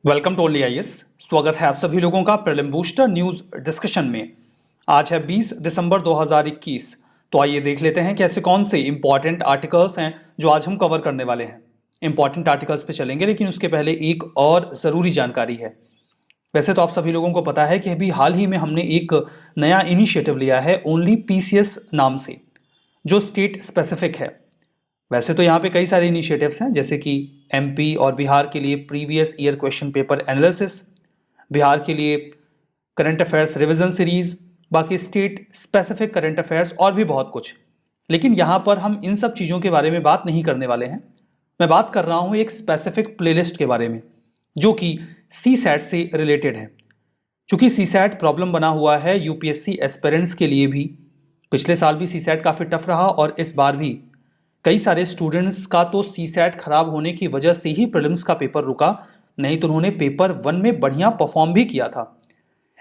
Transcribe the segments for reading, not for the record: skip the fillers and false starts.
Welcome to only IAS. स्वागत है आप सभी लोगों का प्रीलिम बूस्टर न्यूज डिस्कशन में। आज है 20 दिसंबर 2021। तो आइए देख लेते हैं कैसे कौन से इंपॉर्टेंट आर्टिकल्स हैं जो आज हम कवर करने वाले हैं। इंपॉर्टेंट आर्टिकल्स पे चलेंगे, लेकिन उसके पहले एक और ज़रूरी जानकारी है। वैसे तो आप सभी लोगों को पता है कि अभी हाल ही में हमने एक नया इनिशिएटिव लिया है ओनली पीसीएस नाम से, जो स्टेट स्पेसिफिक है। वैसे तो यहाँ पे कई सारे इनिशिएटिव्स हैं, जैसे कि एमपी और बिहार के लिए previous year question paper analysis, Bihar के लिए करंट अफेयर्स रिवीजन सीरीज, बाकी स्टेट स्पेसिफिक करंट अफेयर्स और भी बहुत कुछ। लेकिन यहाँ पर हम इन सब चीज़ों के बारे में बात नहीं करने वाले हैं। मैं बात कर रहा हूँ एक स्पेसिफिक प्लेलिस्ट के बारे में, जो कि सी सैट से रिलेटेड है। चूंकि सी सैट प्रॉब्लम बना हुआ है यूपीएससी एस्पिरेंट्स के लिए भी। पिछले साल भी सी सैट काफ़ी टफ रहा और इस बार भी कई सारे स्टूडेंट्स का तो सी सैट खराब होने की वजह से ही प्रीलिम्स का पेपर रुका, नहीं तो उन्होंने पेपर 1 में बढ़िया परफॉर्म भी किया था।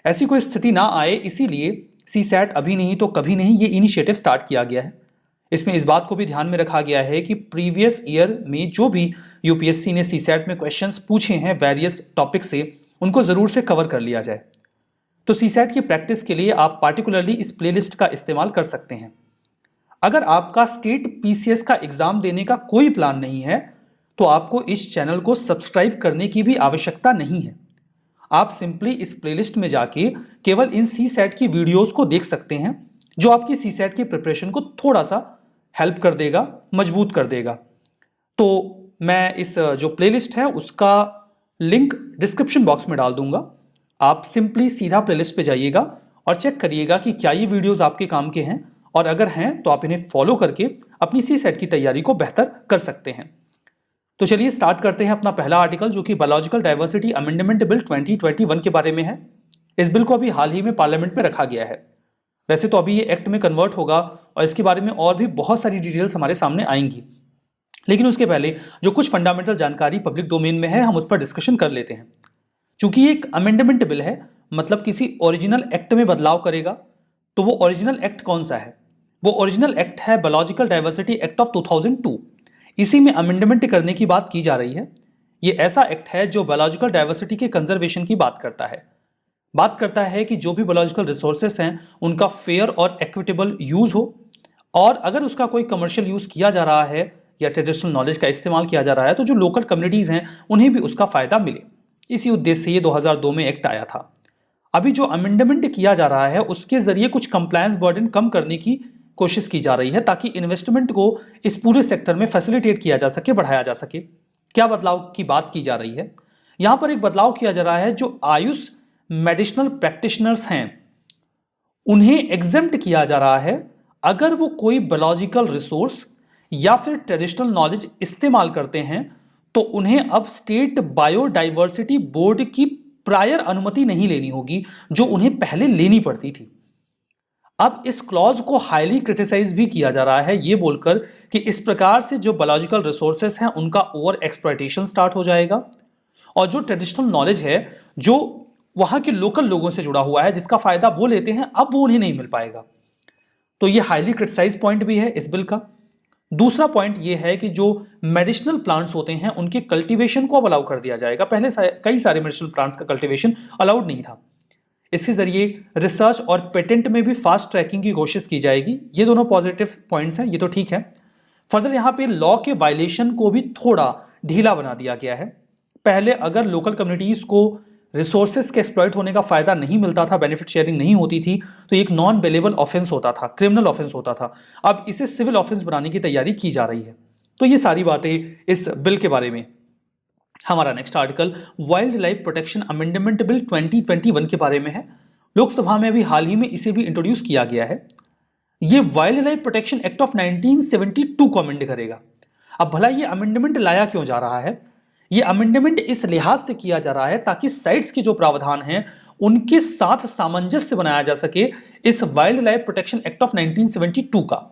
ऐसी कोई स्थिति ना आए, इसीलिए सी सैट अभी नहीं तो कभी नहीं ये इनिशिएटिव स्टार्ट किया गया है। इसमें इस बात को भी ध्यान में रखा गया है कि प्रीवियस ईयर में जो भी यूपीएससी ने सी सैट में क्वेश्चंस पूछे हैं वेरियस टॉपिक से, उनको ज़रूर से कवर कर लिया जाए। तो सी सैट की प्रैक्टिस के लिए आप पार्टिकुलरली इस प्लेलिस्ट का इस्तेमाल कर सकते हैं। अगर आपका स्टेट पीसीएस का एग्जाम देने का कोई प्लान नहीं है, तो आपको इस चैनल को सब्सक्राइब करने की भी आवश्यकता नहीं है। आप सिंपली इस प्लेलिस्ट में जाके केवल इन सी सैट की वीडियोस को देख सकते हैं, जो आपकी सी सैट की प्रिपरेशन को थोड़ा सा हेल्प कर देगा, मजबूत कर देगा। तो मैं इस जो प्लेलिस्ट है उसका लिंक डिस्क्रिप्शन बॉक्स में डाल दूंगा। आप सिंपली सीधा प्लेलिस्ट पे जाइएगा और चेक करिएगा कि क्या ये वीडियोस आपके काम के हैं, और अगर हैं तो आप इन्हें फॉलो करके अपनी सी सेट की तैयारी को बेहतर कर सकते हैं। तो चलिए स्टार्ट करते हैं अपना पहला आर्टिकल, जो कि बायोलॉजिकल डाइवर्सिटी अमेंडमेंट बिल 2021 के बारे में है। इस बिल को अभी हाल ही में पार्लियामेंट में रखा गया है। वैसे तो अभी ये एक्ट में कन्वर्ट होगा और इसके बारे में और भी बहुत सारी डिटेल्स हमारे सामने आएंगी, लेकिन उसके पहले जो कुछ फंडामेंटल जानकारी पब्लिक डोमेन में है, हम उस पर डिस्कशन कर लेते हैं। चूंकि ये एक अमेंडमेंट बिल है, मतलब किसी ओरिजिनल एक्ट में बदलाव करेगा, तो वो ओरिजिनल एक्ट कौन सा है? वो ओरिजिनल एक्ट है बायोलॉजिकल डाइवर्सिटी एक्ट ऑफ 2002। इसी में अमेंडमेंट करने की बात की जा रही है। ये ऐसा एक्ट है जो बायोलॉजिकल डाइवर्सिटी के कंजर्वेशन की बात करता है कि जो भी बायोलॉजिकल रिसोर्सेस हैं उनका फेयर और इक्विटेबल यूज हो, और अगर उसका कोई कमर्शियल यूज किया जा रहा है या ट्रेडिशनल नॉलेज का इस्तेमाल किया जा रहा है, तो जो लोकल कम्युनिटीज हैं उन्हें भी उसका फायदा मिले। इसी उद्देश्य से ये 2002 में एक्ट आया था। अभी जो अमेंडमेंट किया जा रहा है उसके जरिए कुछ कंप्लायंस बर्डन कम करने की कोशिश की जा रही है, ताकि इन्वेस्टमेंट को इस पूरे सेक्टर में फैसिलिटेट किया जा सके, बढ़ाया जा सके। क्या बदलाव की बात की जा रही है? यहां पर एक बदलाव किया जा रहा है, जो आयुष मेडिसिनल प्रैक्टिशनर्स हैं उन्हें एग्जेम्प्ट किया जा रहा है। अगर वो कोई बायोलॉजिकल रिसोर्स या फिर ट्रेडिशनल नॉलेज इस्तेमाल करते हैं, तो उन्हें अब स्टेट बायोडाइवर्सिटी बोर्ड की प्रायर अनुमति नहीं लेनी होगी, जो उन्हें पहले लेनी पड़ती थी। अब इस क्लॉज को हाईली क्रिटिसाइज भी किया जा रहा है, ये बोलकर कि इस प्रकार से जो बायोलॉजिकल रिसोर्सेस हैं उनका ओवर एक्सप्लॉयटेशन स्टार्ट हो जाएगा, और जो ट्रेडिशनल नॉलेज है जो वहां के लोकल लोगों से जुड़ा हुआ है, जिसका फायदा वो लेते हैं, अब वो उन्हें नहीं मिल पाएगा। तो ये हाईली क्रिटिसाइज पॉइंट भी है इस बिल का। दूसरा पॉइंट ये है कि जो मेडिसिनल प्लांट्स होते हैं उनके कल्टीवेशन को अब अलाउ कर दिया जाएगा। पहले कई सारे मेडिसिनल प्लांट्स का कल्टीवेशन अलाउड नहीं था। इसके जरिए रिसर्च और पेटेंट में भी फास्ट ट्रैकिंग की कोशिश की जाएगी। ये दोनों पॉजिटिव पॉइंट्स हैं, ये तो ठीक है। फर्दर यहाँ पे लॉ के वायलेशन को भी थोड़ा ढीला बना दिया गया है। पहले अगर लोकल कम्युनिटीज को रिसोर्सेज के एक्सप्लॉइट होने का फायदा नहीं मिलता था, बेनिफिट शेयरिंग नहीं होती थी, तो एक नॉन बेलेबल ऑफेंस होता था, क्रिमिनल ऑफेंस होता था। अब इसे सिविल ऑफेंस बनाने की तैयारी की जा रही है। तो ये सारी बातें इस बिल के बारे में। हमारा next article wild life protection amendment bill 2021 के बारे में है। लोकसभा में अभी हाल ही में इसे भी इंट्रोड्यूस किया गया है। ये wild life protection act of 1972 को अमेंड करेगा। अब भला ये अमेंडमेंट लाया क्यों जा रहा है? ये अमेंडमेंट इस लिहाज से किया जा रहा है ताकि साइट्स के जो प्रावधान हैं उनके साथ सामंजस्य बनाया जा सके इस wild life protection act of 1972 का।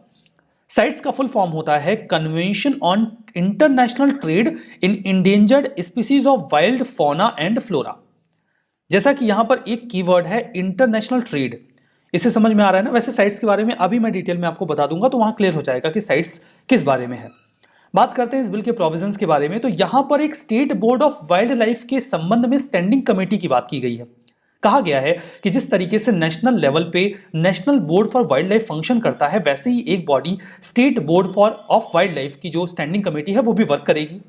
साइट्स का फुल फॉर्म होता है convention on international trade in endangered species of wild fauna and flora. जैसा कि यहां पर एक कीवर्ड है इंटरनेशनल ट्रेड, इसे समझ में आ रहा है ना? वैसे साइट्स के बारे में अभी मैं डिटेल में आपको बता दूंगा, तो वहां क्लियर हो जाएगा कि साइट्स किस बारे में है। बात करते हैं इस बिल के प्रोविजंस के बारे में, तो यहां पर एक state board of wild life के संबंध में स्टैंडिंग कमेटी की बात की गई है। कहा गया है कि जिस तरीके से नेशनल लेवल पे national board for wild life function करता है, वैसे ही एक body state board for of wild life की जो स्टैंडिंग कमेटी है वो भी वर्क करेगी।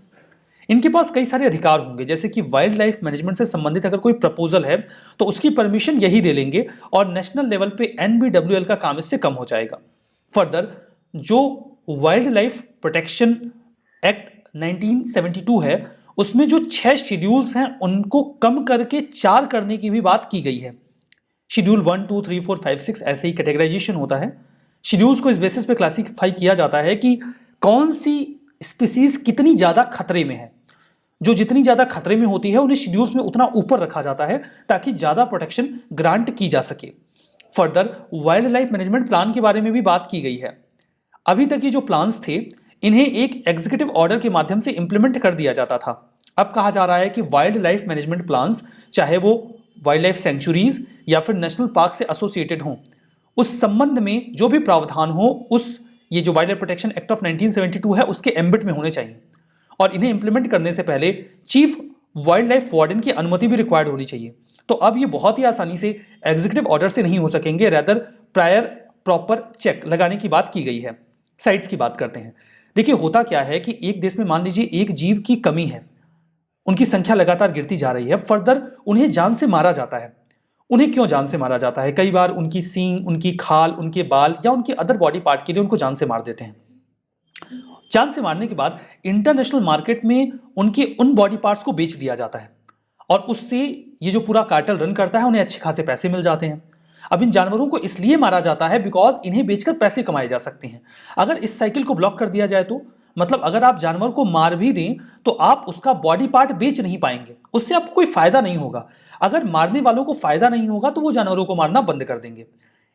इनके पास कई सारे अधिकार होंगे, जैसे कि वाइल्ड लाइफ मैनेजमेंट से संबंधित अगर कोई प्रपोजल है तो उसकी परमिशन यही दे लेंगे और नेशनल लेवल पे NBWL का काम इससे कम हो जाएगा। फर्दर, जो वाइल्ड लाइफ प्रोटेक्शन एक्ट 1972 है, उसमें जो 6 शेड्यूल्स हैं उनको कम करके 4 करने की भी बात की गई है। शेड्यूल 1, 2, 3, 4, 5, 6 ऐसे ही कैटेगराइजेशन होता है। शेड्यूल्स को इस बेसिस पे क्लासिफाई किया जाता है कि कौन सी स्पीसीज कितनी ज्यादा खतरे में है। जो जितनी ज्यादा खतरे में होती है उन्हें शेड्यूल्स में उतना ऊपर रखा जाता है ताकि ज्यादा प्रोटेक्शन ग्रांट की जा सके। Further, wild life management plan के बारे में भी बात की गई है। अभी तक ये जो प्लान्स थे इन्हें एक एग्जीक्यूटिव ऑर्डर के माध्यम से इंप्लीमेंट कर दिया जाता था। अब कहा जा रहा है कि वाइल्ड लाइफ मैनेजमेंट प्लान्स, चाहे वो वाइल्ड लाइफ सेंचुरीज या फिर नेशनल पार्क से एसोसिएटेड हों, उस संबंध में जो भी प्रावधान हो उस ये जो wild life protection act of 1972 है उसके एम्बिट में होने चाहिए और इन्हें इंप्लीमेंट करने से पहले चीफ वाइल्ड लाइफ वार्डन की अनुमति भी रिक्वायर्ड होनी चाहिए। तो अब ये बहुत ही आसानी से एग्जीक्यूटिव ऑर्डर से नहीं हो सकेंगे, रेदर प्रायर प्रॉपर चेक लगाने की बात की गई है। साइट्स की बात करते हैं। देखिए, होता क्या है कि एक देश में मान लीजिए एक जीव की कमी है, उनकी संख्या लगातार गिरती जा रही है, फर्दर उन्हें जान से मारा जाता है। उन्हें क्यों जान से मारा जाता है? कई बार उनकी सींग, उनकी खाल, उनके बाल या उनके अदर बॉडी पार्ट के लिए उनको जान से मार देते हैं। जान से मारने के बाद इंटरनेशनल मार्केट में उनके उन बॉडी पार्ट्स को बेच दिया जाता है और उससे ये जो पूरा कार्टेल रन करता है उन्हें अच्छे खासे पैसे मिल जाते हैं। अब इन जानवरों को इसलिए मारा जाता है बिकॉज इन्हें बेचकर पैसे कमाए जा सकते हैं। अगर इस साइकिल को ब्लॉक कर दिया जाए तो मतलब अगर आप जानवर को मार भी दें तो आप उसका बॉडी पार्ट बेच नहीं पाएंगे, उससे आपको कोई फायदा नहीं होगा। अगर मारने वालों को फायदा नहीं होगा तो वो जानवरों को मारना बंद कर देंगे।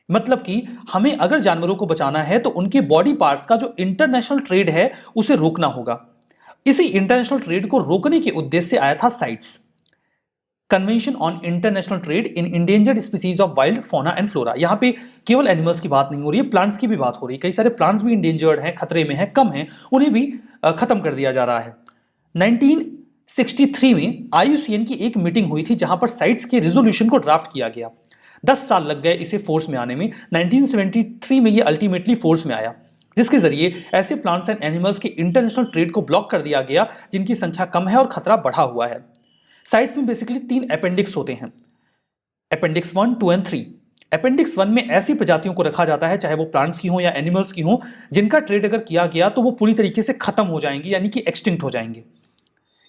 मतलब कि हमें अगर जानवरों को बचाना है तो उनके बॉडी पार्ट्स का जो इंटरनेशनल ट्रेड है उसे रोकना होगा। इसी इंटरनेशनल ट्रेड को रोकने के उद्देश्य से आया था sites, convention on international trade in endangered species of wild fauna and flora. यहाँ पे केवल एनिमल्स की बात नहीं हो रही है, प्लांट्स की भी बात हो रही है। कई सारे प्लांट्स भी इंडेंजर्ड हैं, खतरे में हैं, कम हैं, उन्हें भी खत्म कर दिया जा रहा है। 1963 में IUCN की एक मीटिंग हुई थी जहां पर साइट्स के रेजोल्यूशन को ड्राफ्ट किया गया। 10 साल लग गए इसे फोर्स में आने में। 1973 में ये अल्टीमेटली फोर्स में आया, जिसके जरिए ऐसे प्लांट्स एंड एनिमल्स के इंटरनेशनल ट्रेड को ब्लॉक कर दिया गया जिनकी संख्या कम है और खतरा बढ़ा हुआ है। साइट्स में बेसिकली 3 अपेंडिक्स होते हैं, अपेंडिक्स 1, 2 एंड 3। अपेंडिक्स 1 में ऐसी प्रजातियों को रखा जाता है, चाहे वो प्लांट्स की हो या एनिमल्स की हो, जिनका ट्रेड अगर किया गया तो वो पूरी तरीके से खत्म हो जाएंगे, यानी कि एक्सटिंक्ट हो जाएंगे।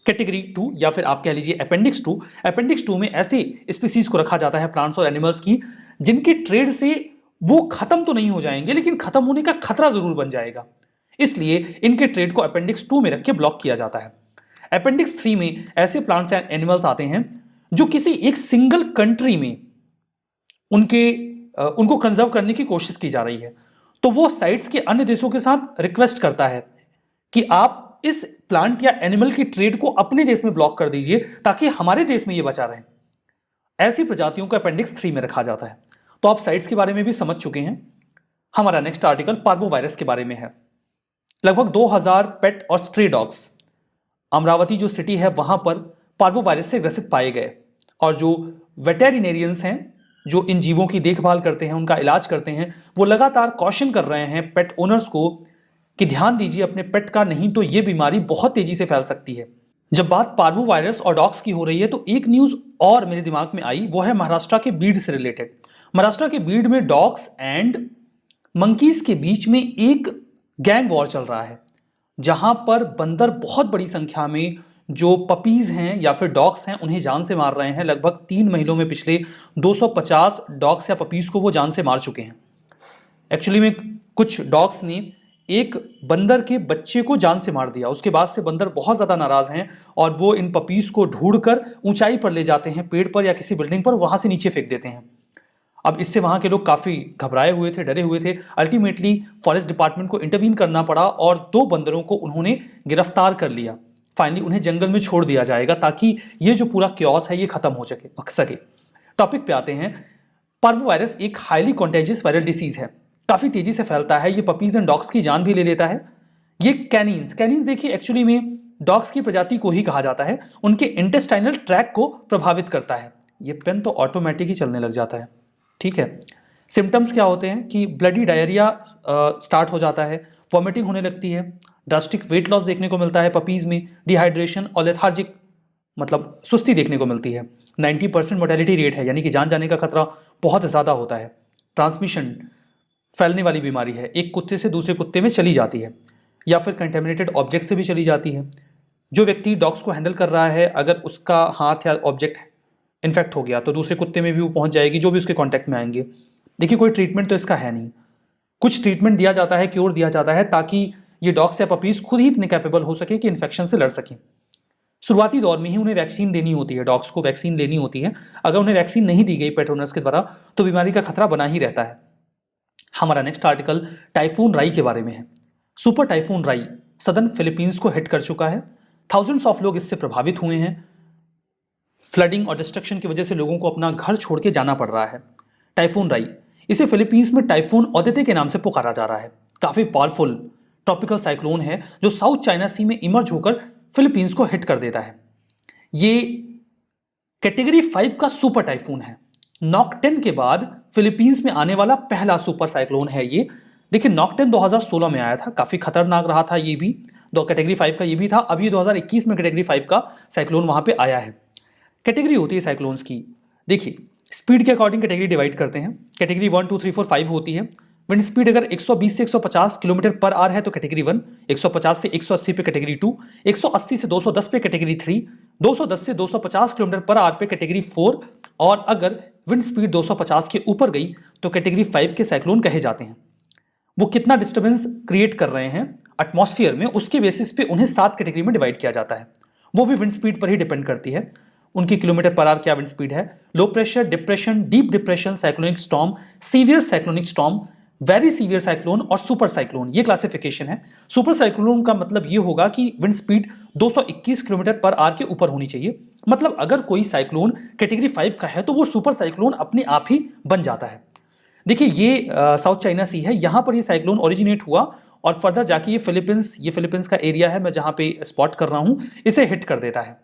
कैटेगरी 2 या फिर आप कह लीजिए अपेंडिक्स 2 में ऐसे स्पीसीज को रखा जाता है प्लांट्स और एनिमल्स की जिनके ट्रेड से वो खत्म तो नहीं हो जाएंगे लेकिन खत्म होने का खतरा जरूर बन जाएगा, इसलिए इनके ट्रेड को अपेंडिक्स 2 में रख के ब्लॉक किया जाता है। अपेंडिक्स 3 में ऐसे प्लांट्स एंड एनिमल्स आते हैं जो किसी एक सिंगल कंट्री में उनको कंजर्व करने की कोशिश की जा रही है, तो वो साइट्स के अन्य देशों के साथ रिक्वेस्ट करता है कि आप इस प्लांट या एनिमल की ट्रेड को अपने देश में ब्लॉक कर दीजिए ताकि हमारे देश में ये बचा रहे। ऐसी प्रजातियों को अपेंडिक्स 3 में रखा जाता है। तो आप साइट्स के बारे में भी समझ चुके हैं। हमारा नेक्स्ट आर्टिकल पार्वोवायरस के बारे में है। लगभग 2000 पेट और स्ट्रे डॉग्स अमरावती जो सिटी है वहां पर पार्वोवायरस से ग्रसित पाए गए और जो वेटेरिनेरियंस हैं जो इन जीवों की देखभाल करते हैं, उनका इलाज करते हैं, वो लगातार कॉशन कर रहे हैं पेट ओनर्स को कि ध्यान दीजिए अपने पेट का, नहीं तो ये बीमारी बहुत तेजी से फैल सकती है। जब बात पार्वोवायरस और डॉग्स की हो रही है तो एक न्यूज और मेरे दिमाग में आई, वो है महाराष्ट्र के बीड से रिलेटेड। महाराष्ट्र के बीड में डॉग्स एंड मंकीज के बीच में एक गैंग वॉर चल रहा है जहां पर बंदर बहुत बड़ी संख्या में जो पपीज हैं या फिर डॉग्स हैं उन्हें जान से मार रहे हैं। लगभग 3 महीनों में पिछले 250 डॉग्स या पपीज को वो जान से मार चुके हैं। एक्चुअली में कुछ डॉग्स ने एक बंदर के बच्चे को जान से मार दिया, उसके बाद से बंदर बहुत ज़्यादा नाराज़ हैं और वो इन पपीज़ को ढूंढकर ऊंचाई पर ले जाते हैं, पेड़ पर या किसी बिल्डिंग पर, वहाँ से नीचे फेंक देते हैं। अब इससे वहाँ के लोग काफ़ी घबराए हुए थे, डरे हुए थे। अल्टीमेटली फॉरेस्ट डिपार्टमेंट को इंटरवीन करना पड़ा और 2 बंदरों को उन्होंने गिरफ्तार कर लिया। फाइनली उन्हें जंगल में छोड़ दिया जाएगा ताकि ये जो पूरा क्योस है ये खत्म हो सके। टॉपिक पे आते हैं। पार्वोवायरस एक हाईली कॉन्टेजियस वायरल डिसीज़ है, काफ़ी तेज़ी से फैलता है। ये पपीज़ एंड डॉग्स की जान भी ले लेता है। ये कैनिन्स देखिए एक्चुअली में डॉग्स की प्रजाति को ही कहा जाता है, उनके इंटेस्टाइनल ट्रैक को प्रभावित करता है। ये पेन तो ऑटोमेटिक ही चलने लग जाता है, ठीक है। सिम्टम्स क्या होते हैं कि ब्लडी डायरिया स्टार्ट हो जाता है, वॉमिटिंग होने लगती है, ड्रास्टिक वेट लॉस देखने को मिलता है पपीज में, डिहाइड्रेशन और लेथार्जिक मतलब सुस्ती देखने को मिलती है। 90% मोर्टेलिटी रेट है, यानी कि जान जाने का खतरा बहुत ज़्यादा होता है। ट्रांसमिशन फैलने वाली बीमारी है, एक कुत्ते से दूसरे कुत्ते में चली जाती है या फिर कंटेमिनेटेड ऑब्जेक्ट से भी चली जाती है। जो व्यक्ति डॉग्स को हैंडल कर रहा है, अगर उसका हाथ या ऑब्जेक्ट इन्फेक्ट हो गया तो दूसरे कुत्ते में भी वो पहुंच जाएगी, जो भी उसके कांटेक्ट में आएंगे। देखिए कोई ट्रीटमेंट तो इसका है नहीं, कुछ ट्रीटमेंट दिया जाता है, क्योर दिया जाता है, ताकि ये डॉग्स या पपीज खुद ही इतने कैपेबल हो सके कि इन्फेक्शन से लड़ सकें। शुरुआती दौर में ही उन्हें वैक्सीन देनी होती है, डॉग्स को वैक्सीन देनी होती है। अगर उन्हें वैक्सीन नहीं दी गई पेट ओनर्स के द्वारा तो बीमारी का खतरा बना ही रहता है। हमारा नेक्स्ट आर्टिकल टाइफून राई के बारे में है। सुपर टाइफून राई सदर्न फिलीपींस को हिट कर चुका है। थाउजेंड्स ऑफ लोग इससे प्रभावित हुए हैं। फ्लडिंग और डिस्ट्रक्शन की वजह से लोगों को अपना घर छोड़ के जाना पड़ रहा है। टाइफून राई, इसे फिलीपींस में टाइफून ओदेते के नाम से पुकारा जा रहा है। काफी पावरफुल ट्रॉपिकल साइक्लोन है जो साउथ चाइना सी में इमर्ज होकर फिलीपींस को हिट कर देता है। ये कैटेगरी 5 का सुपर टाइफून है। नॉकटेन के बाद फिलीपींस में आने वाला पहला सुपर साइक्लोन है ये। देखिए नॉकटेन 2016 में आया था, काफी खतरनाक रहा था ये भी, दो कैटेगरी 5 का ये भी था। अभी 2021 में कैटेगरी 5 का साइक्लोन वहां पे आया है। कैटेगरी होती है साइक्लोन्स की, देखिए स्पीड के अकॉर्डिंग कैटेगरी डिवाइड करते हैं। कैटेगरी 1 2 3 4 5 होती है। विंड स्पीड अगर 120 से 150 किलोमीटर पर आवर है तो कैटेगरी 1, 150 से 180 पे कैटेगरी 2, 180 से 210 पे कैटेगरी 3, 210 से 250 किलोमीटर पर आवर पे कैटेगरी 4, और अगर विंड स्पीड 250 के ऊपर गई तो कैटेगरी 5 के साइक्लोन कहे जाते हैं। वो कितना डिस्टर्बेंस क्रिएट कर रहे हैं एटमॉस्फेयर में, उसके बेसिस पे उन्हें 7 कैटेगरी में डिवाइड किया जाता है। वो भी विंड स्पीड पर ही डिपेंड करती है, उनकी किलोमीटर पर आवर क्या विंड स्पीड है। Low pressure, depression, deep depression, cyclonic storm, severe cyclonic storm, very severe cyclone और सुपर साइक्लोन, ये क्लासिफिकेशन है। सुपर साइक्लोन का मतलब ये होगा कि wind speed 221 kilometre per hour के ऊपर होनी चाहिए। मतलब अगर कोई साइक्लोन कैटेगरी 5 का है तो वो सुपर साइक्लोन अपने आप ही बन जाता है। देखिए ये साउथ चाइना सी है, यहाँ पर ये साइक्लोन ओरिजिनेट हुआ और फर्दर जाके ये फिलीपींस का एरिया है, मैं जहाँ पे स्पॉट कर रहा हूँ, इसे हिट कर देता है।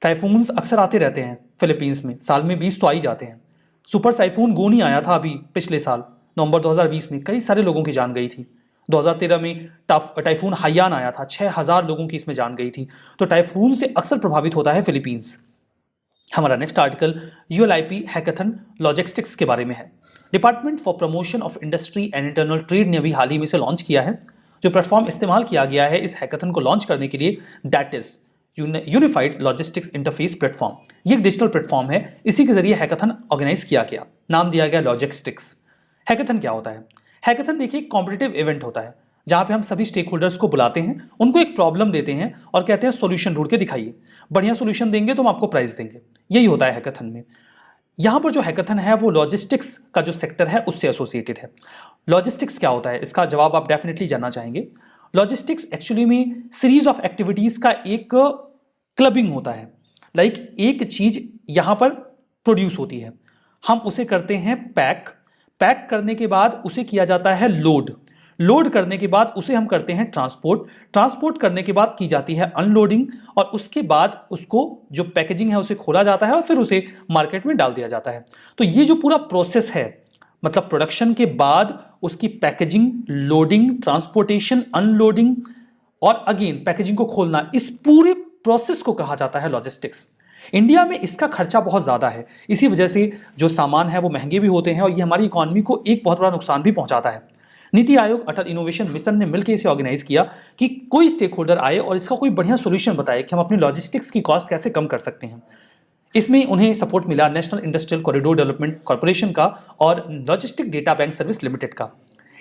टाइफून्स अक्सर आते रहते हैं फिलीपींस में, साल में 20 तो आ ही जाते हैं। सुपर टाइफून गोनी आया था अभी पिछले साल नवंबर 2020 में, कई सारे लोगों की जान गई थी। 2013 में टाइफून हाइयान आया था, 6000 लोगों की इसमें जान गई थी। तो टाइफून से अक्सर प्रभावित होता है फिलीपींस। हमारा नेक्स्ट आर्टिकल यूएलआईपी हैकाथन लॉजिस्टिक्स के बारे में है। Department for promotion of industry and internal trade ने अभी हाल ही में इसे लॉन्च किया है। जो प्लेटफॉर्म इस्तेमाल किया गया है इस हैकाथन को लॉन्च करने के लिए, that is unified logistics interface platform. ये एक डिजिटल प्लेटफॉर्म है, इसी के जरिए हैकाथन ऑर्गेनाइज किया गया, नाम दिया गया लॉजिस्टिक्स। हैकाथन क्या होता है? हैकाथन देखिए एक कॉम्पिटिटिव इवेंट होता है जहाँ पे हम सभी स्टेक होल्डर्स को बुलाते हैं, उनको एक प्रॉब्लम देते हैं और कहते हैं सॉल्यूशन ढूंढ के दिखाइए, बढ़िया सॉल्यूशन देंगे तो हम आपको प्राइज देंगे। यही होता है हैकाथन में। यहाँ पर जो हैकाथन है वो लॉजिस्टिक्स का जो सेक्टर है उससे एसोसिएटेड है। लॉजिस्टिक्स क्या होता है, इसका जवाब आप डेफिनेटली जानना चाहेंगे। लॉजिस्टिक्स एक्चुअली में सीरीज ऑफ एक्टिविटीज का एक क्लबिंग होता है। लाइक एक चीज यहाँ पर प्रोड्यूस होती है, हम उसे करते हैं पैक करने के बाद उसे किया जाता है लोड करने के बाद उसे हम करते हैं ट्रांसपोर्ट करने के बाद की जाती है अनलोडिंग, और उसके बाद उसको जो पैकेजिंग है उसे खोला जाता है और फिर उसे मार्केट में डाल दिया जाता है। तो ये जो पूरा प्रोसेस है, मतलब प्रोडक्शन के बाद उसकी पैकेजिंग, लोडिंग, ट्रांसपोर्टेशन, अनलोडिंग और अगेन पैकेजिंग को खोलना, इस पूरे प्रोसेस को कहा जाता है लॉजिस्टिक्स। इंडिया में इसका खर्चा बहुत ज़्यादा है, इसी वजह से जो सामान है वो महंगे भी होते हैं और ये हमारी इकॉनमी को एक बहुत बड़ा नुकसान भी पहुंचाता है। नीति आयोग अटल इनोवेशन मिशन ने मिलकर इसे ऑर्गेनाइज किया कि कोई स्टेक होल्डर आए और इसका कोई बढ़िया सॉल्यूशन बताए कि हम अपनी लॉजिस्टिक्स की कॉस्ट कैसे कम कर सकते हैं। इसमें उन्हें सपोर्ट मिला national industrial corridor development corporation का और logistic data bank service limited का।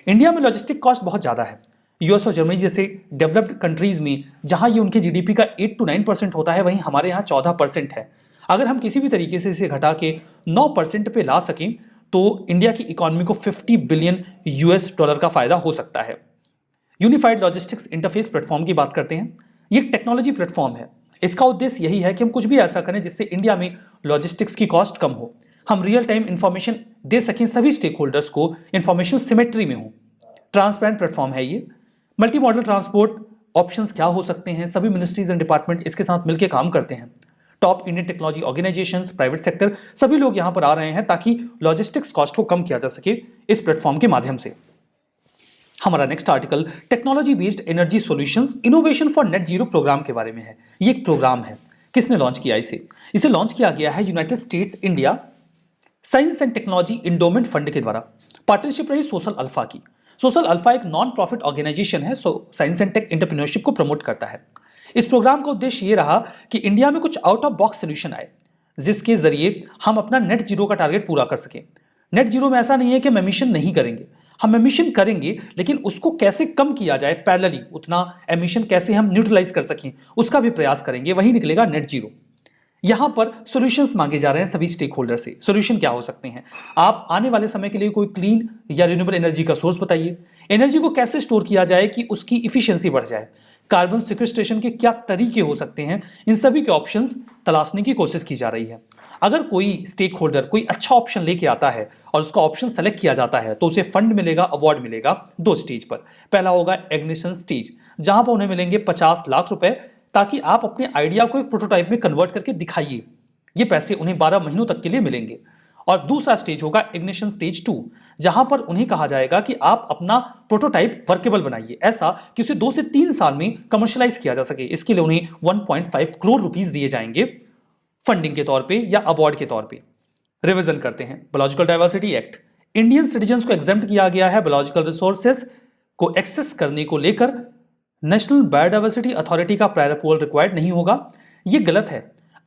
इंडिया में लॉजिस्टिक कॉस्ट बहुत ज़्यादा है। यूएस और जर्मनी जैसे डेवलप्ड कंट्रीज में जहां ये उनके जीडीपी का 8 to 9% होता है, वहीं हमारे यहाँ 14% है। अगर हम किसी भी तरीके से इसे घटा के 9% पे ला सकें तो इंडिया की इकॉनमी को $50 बिलियन का फायदा हो सकता है। यूनिफाइड लॉजिस्टिक्स इंटरफेस प्लेटफॉर्म की बात करते हैं। ये एक टेक्नोलॉजी प्लेटफॉर्म है। इसका उद्देश्य यही है कि हम कुछ भी ऐसा करें जिससे इंडिया में लॉजिस्टिक्स की कॉस्ट कम हो, हम रियल टाइम इंफॉर्मेशन दे सकें, सभी स्टेक होल्डर्स को इंफॉर्मेशन सिमेट्री में हो। ट्रांसपेरेंट प्लेटफॉर्म है ये, मल्टी मॉडल ट्रांसपोर्ट ऑप्शंस क्या हो सकते हैं, सभी मिनिस्ट्रीज एंड डिपार्टमेंट इसके साथ मिलकर काम करते हैं। Top Indian technology organisations, private sector, सभी लोग यहां पर आ रहे हैं ताकि लॉजिस्टिक्स कॉस्ट को कम किया जा सके इस प्लेटफॉर्म के माध्यम से। हमारा next article technology based energy solutions innovation for net zero programme के बारे में है। ये एक प्रोग्राम है। किसने लॉन्च किया इसे लॉन्च किया गया है United states India science and technology endowment fund के द्वारा। पार्टनरशिप रही सोशल अल्फा की। सोशल अल्फा एक नॉन प्रॉफिट ऑर्गेनाइजेशन है, साइंस एंड टेक एंटरप्रेन्योरशिप को प्रमोट करता है। इस प्रोग्राम का उद्देश्य ये रहा कि इंडिया में कुछ आउट ऑफ बॉक्स सोल्यूशन आए जिसके जरिए हम अपना नेट जीरो का टारगेट पूरा कर सकें। नेट जीरो में ऐसा नहीं है कि हम एमिशन नहीं करेंगे, हम एमिशन करेंगे, लेकिन उसको कैसे कम किया जाए, पैरेलली उतना एमिशन कैसे हम न्यूट्रलाइज कर सकें उसका भी प्रयास करेंगे, वही निकलेगा नेट जीरो। यहां पर सॉल्यूशंस मांगे जा रहे हैं सभी स्टेक होल्डर से। सॉल्यूशन क्या हो सकते हैं? आप आने वाले समय के लिए कोई क्लीन या रिन्यूएबल एनर्जी का सोर्स बताइए। एनर्जी को कैसे स्टोर किया जाए कि उसकी इफिशियंसी बढ़ जाए। कार्बन सिक्वेस्ट्रेशन के क्या तरीके हो सकते हैं, इन सभी के ऑप्शंस तलाशने की कोशिश की जा रही है। अगर कोई स्टेक होल्डर कोई अच्छा ऑप्शन लेके आता है और उसका ऑप्शन सेलेक्ट किया जाता है तो उसे फंड मिलेगा, अवार्ड मिलेगा दो स्टेज पर। पहला होगा इग्निशन स्टेज, जहां पर उन्हें मिलेंगे 50 लाख रुपए ताकि आप अपने आइडिया को एक प्रोटोटाइप में कन्वर्ट करके दिखाइए। ये पैसे उन्हें 12 महीनों तक के लिए मिलेंगे। और दूसरा स्टेज होगा इग्निशन स्टेज 2, जहां पर उन्हें कहा जाएगा कि आप अपना प्रोटोटाइप वर्केबल बनाइए, ऐसा कि उसे 2 से 3 साल में कमर्शियलाइज किया जा सके। इसके लिए उन्हें 1.5 करोड़ रुपीस दिए जाएंगे फंडिंग के तौर पे या अवार्ड के तौर पे। रिवीजन करते हैं। Biological diversity act, Indian citizens को एग्जेम्प्ट किया गया है बायोलॉजिकल रिसोर्सेज को एक्सेस करने को लेकर। नेशनल बायोडाइवर्सिटी अथॉरिटी का प्रायर अप्रूवल रिक्वायर्ड नहीं होगा, ये गलत है।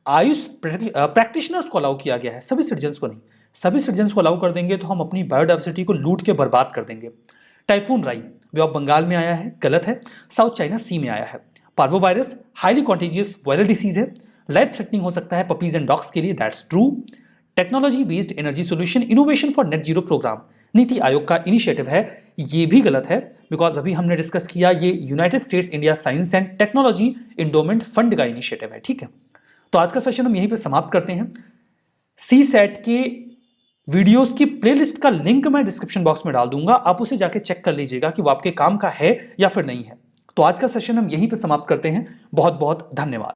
आयुष प्रैक्टिशनर्स को अलाउ किया गया है, सभी सिटीजन्स को नहीं। सभी सिटीजन्स को अलाउ कर देंगे तो हम अपनी बायोडाइवर्सिटी को लूट के बर्बाद कर देंगे। टाइफून राई वे ऑफ बंगाल में आया है, गलत है। साउथ चाइना सी में आया है। Parvo virus highly contagious viral disease है, लाइफ थ्रेटनिंग हो सकता है पपीज एंड डॉग्स के लिए, that's true. Technology based energy solution innovation for net zero programme Niti Aayog का इनिशिएटिव है, ये भी गलत है बिकॉज अभी हमने डिस्कस किया ये United states India science and technology endowment fund का इनिशिएटिव है। ठीक है, तो आज का सेशन हम यहीं पे समाप्त करते हैं। सी सेट के वीडियोस की प्लेलिस्ट का लिंक मैं डिस्क्रिप्शन बॉक्स में डाल दूंगा, आप उसे जाके चेक कर लीजिएगा कि वो आपके काम का है या फिर नहीं है। तो आज का सेशन हम यहीं पे समाप्त करते हैं। बहुत बहुत धन्यवाद।